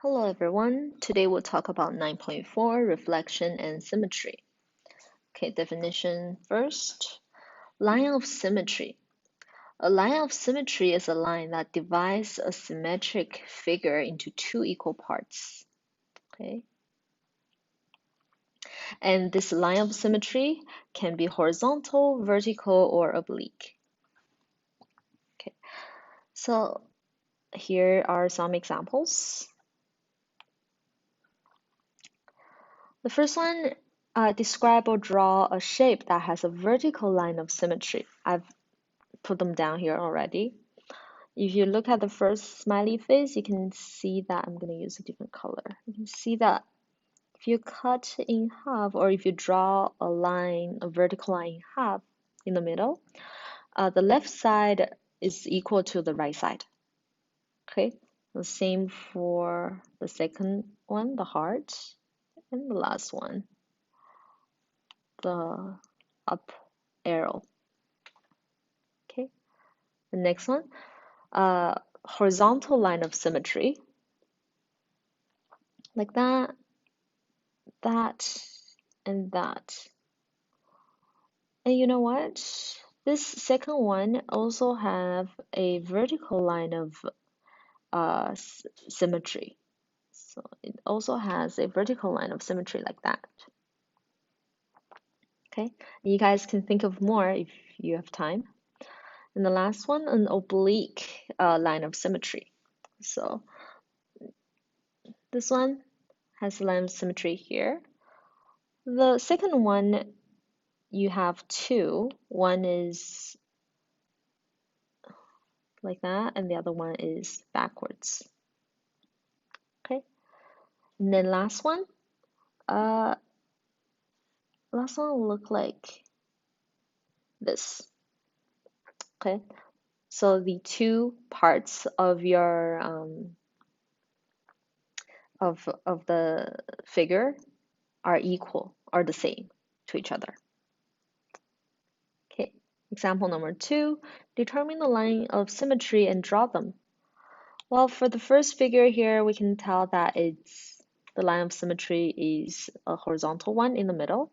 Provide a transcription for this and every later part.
Hello everyone, today we'll talk about 9.4, Reflection and Symmetry. Okay, definition first. Line of symmetry. A line of symmetry is a line that divides a symmetric figure into two equal parts. Okay, and this line of symmetry can be horizontal, vertical, or oblique. Okay, so here are some examples. The first one, describe or draw a shape that has a vertical line of symmetry. I've put them down here already. If you look at the first smiley face, you can see that I'm going to use a different color. You can see that if you cut in half, or if you draw a line, a vertical line in half in the middle, the left side is equal to the right side. Okay, the same for the second one, the heart, and the last one, the up arrow. Okay, the next one, horizontal line of symmetry, like that, and that. And you know what? This second one also have a vertical line of symmetry. So it also has a vertical line of symmetry like that. Okay, you guys can think of more if you have time. And the last one, an oblique line of symmetry. So this one has a line of symmetry here. The second one, you have two. One is like that, and the other one is backwards. Okay, and then last one will look like this. Okay, so the two parts of your of the figure are equal, are the same to each other. Okay, example number 2, determine the line of symmetry and draw them. Well, for the first figure here, we can tell that the line of symmetry is a horizontal one in the middle.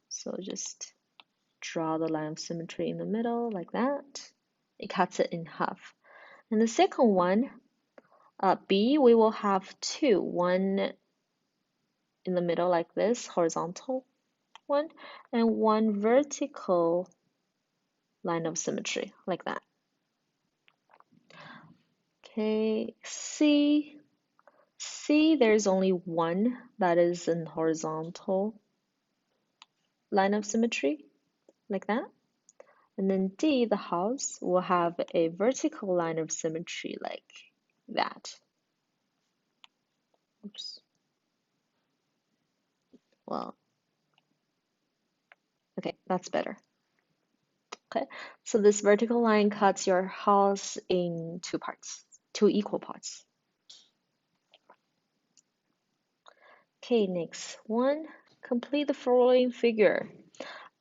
So just draw the line of symmetry in the middle like that. It cuts it in half. And the second one, B, we will have two. One in the middle like this, horizontal one, and one vertical line of symmetry like that. Okay, C, there's only one that is in horizontal line of symmetry like that. And then D, the house, will have a vertical line of symmetry like that. Oops. Well, okay, that's better. Okay, so this vertical line cuts your house in two parts, two equal parts. Okay, next one, complete the following figure.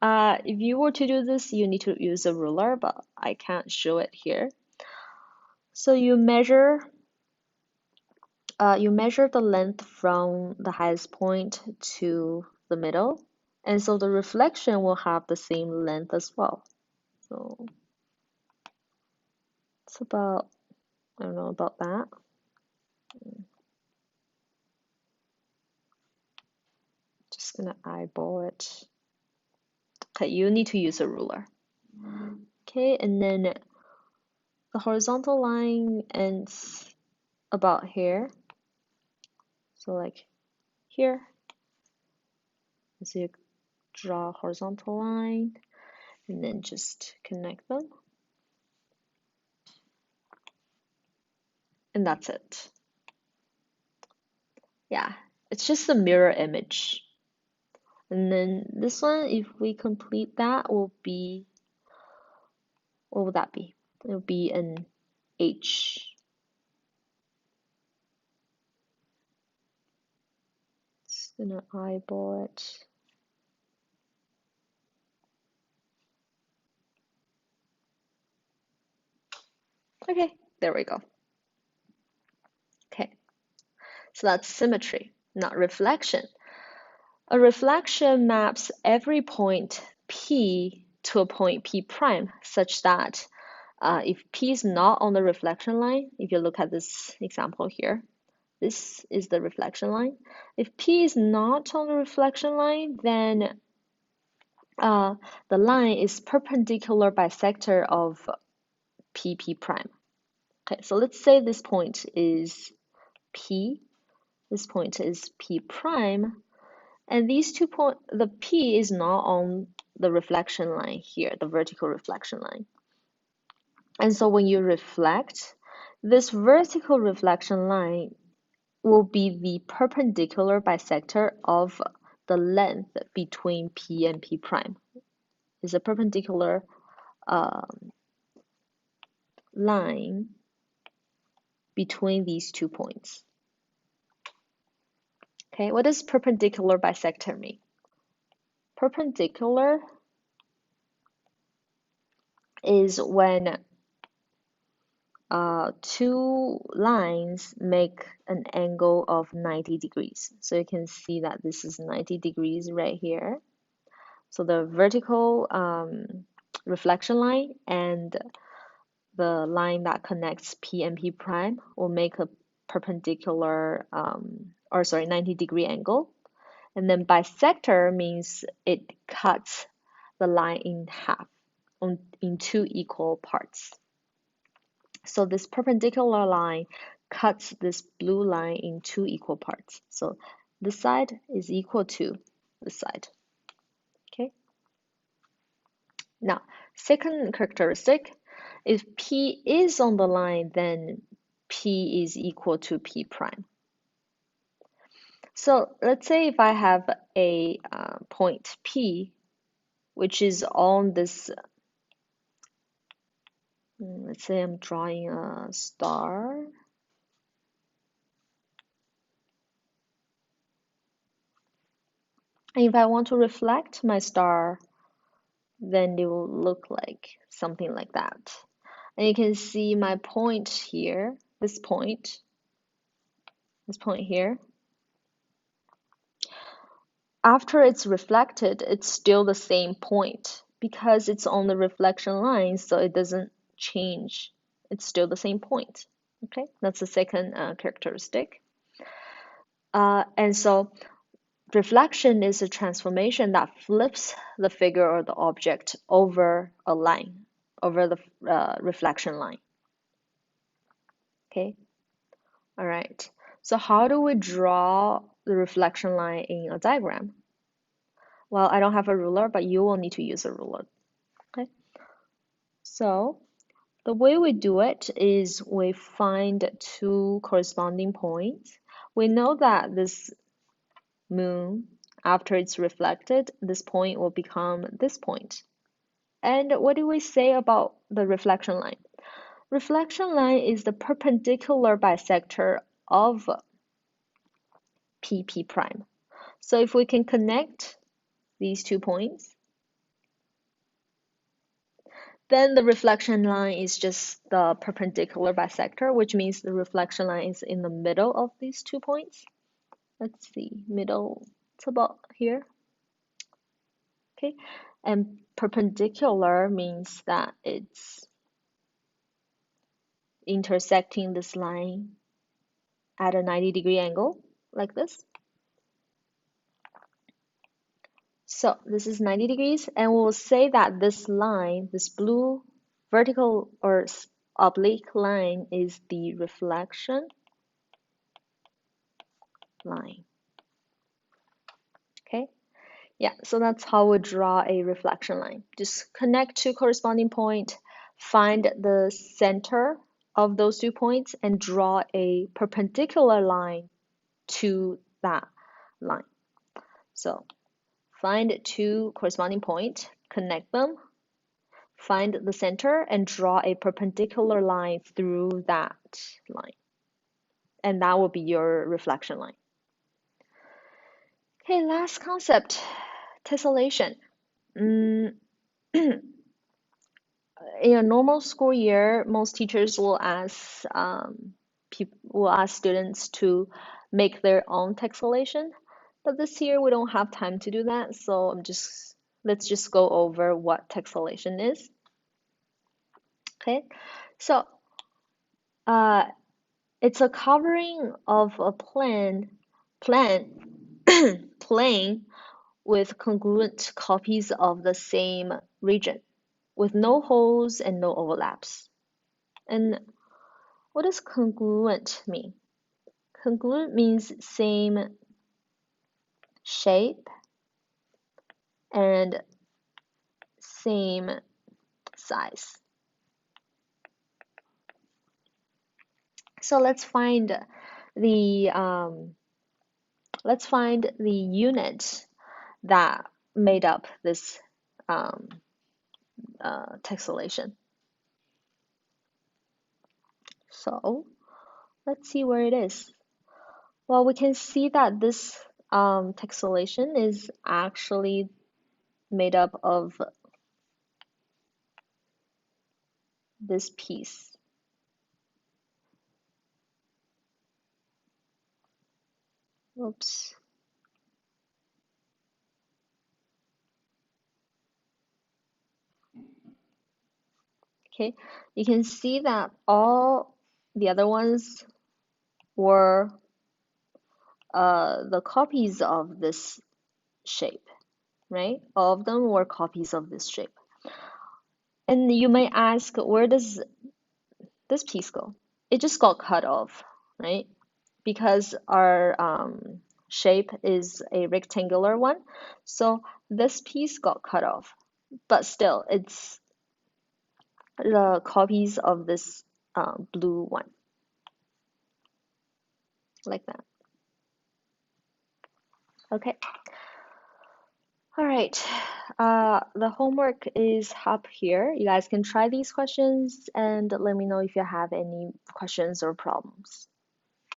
If you were to do this, you need to use a ruler, but I can't show it here. So you measure the length from the highest point to the middle, and so the reflection will have the same length as well. So it's about, I don't know about that. Just gonna eyeball it. Okay, you need to use a ruler. Okay, and then the horizontal line ends about here. So like here. So you draw a horizontal line and then just connect them. And that's it. Yeah, it's just a mirror image. And then this one, if we complete that, will be, what would that be? It will be an H. Just gonna eyeball it. Okay, there we go. Okay, So that's symmetry, not reflection. A reflection maps every point P to a point P prime such that if P is not on the reflection line, if you look at this example here, this is the reflection line. If P is not on the reflection line, then the line is perpendicular bisector of P prime. Okay, so let's say this point is P, this point is P prime, and these 2 points, the P is not on the reflection line here, the vertical reflection line. And so when you reflect, this vertical reflection line will be the perpendicular bisector of the length between P and P prime. It's a perpendicular line between these 2 points. Okay, what does perpendicular bisector mean? Perpendicular is when two lines make an angle of 90 degrees. So you can see that this is 90 degrees right here. So the vertical reflection line and the line that connects P and P prime will make a perpendicular, 90-degree angle. And then bisector means it cuts the line in half in two equal parts. So this perpendicular line cuts this blue line in two equal parts. So this side is equal to this side. Okay. Now, second characteristic, if P is on the line, then P is equal to P prime. So let's say if I have a point P, which is on this, let's say I'm drawing a star. And if I want to reflect my star, then it will look like something like that. And you can see my point here, this point here. After it's reflected, it's still the same point because it's on the reflection line, so it doesn't change. It's still the same point. Okay, that's the second characteristic. And so reflection is a transformation that flips the figure or the object over a line, over the reflection line. Okay, all right. So how do we draw the reflection line in a diagram? Well, I don't have a ruler, but you will need to use a ruler. Okay, so the way we do it is we find two corresponding points. We know that this moon, after it's reflected, this point will become this point. And what do we say about the reflection line? Reflection line is the perpendicular bisector of PP prime. So if we can connect these 2 points, then the reflection line is just the perpendicular bisector, which means the reflection line is in the middle of these 2 points. Let's see, middle, it's about here. Okay, and perpendicular means that it's intersecting this line at a 90-degree angle, like this. So this is 90 degrees, and we'll say that this line, this blue vertical or oblique line is the reflection line. Okay, yeah, so that's how we draw a reflection line. Just connect two corresponding points, find the center of those 2 points, and draw a perpendicular line to that line. So find two corresponding points, connect them, find the center, and draw a perpendicular line through that line. And that will be your reflection line. Okay, last concept, tessellation. In a normal school year, most teachers will ask students to make their own textulation. But this year we don't have time to do that, so let's just go over what textulation is. Okay, so uh, it's a covering of a plane with congruent copies of the same region, with no holes and no overlaps. And what does congruent mean? Congruent means same shape and same size. So the let's find the unit that made up this um, textulation. So let's see where it is. Well, we can see that this textulation is actually made up of this piece. Oops. Okay, you can see that all the other ones were the copies of this shape, right? All of them were copies of this shape. And you may ask, where does this piece go? It just got cut off, right? Because our shape is a rectangular one, so this piece got cut off. But still, it's the copies of this blue one, like that. Okay. All right. The homework is up here. You guys can try these questions and let me know if you have any questions or problems.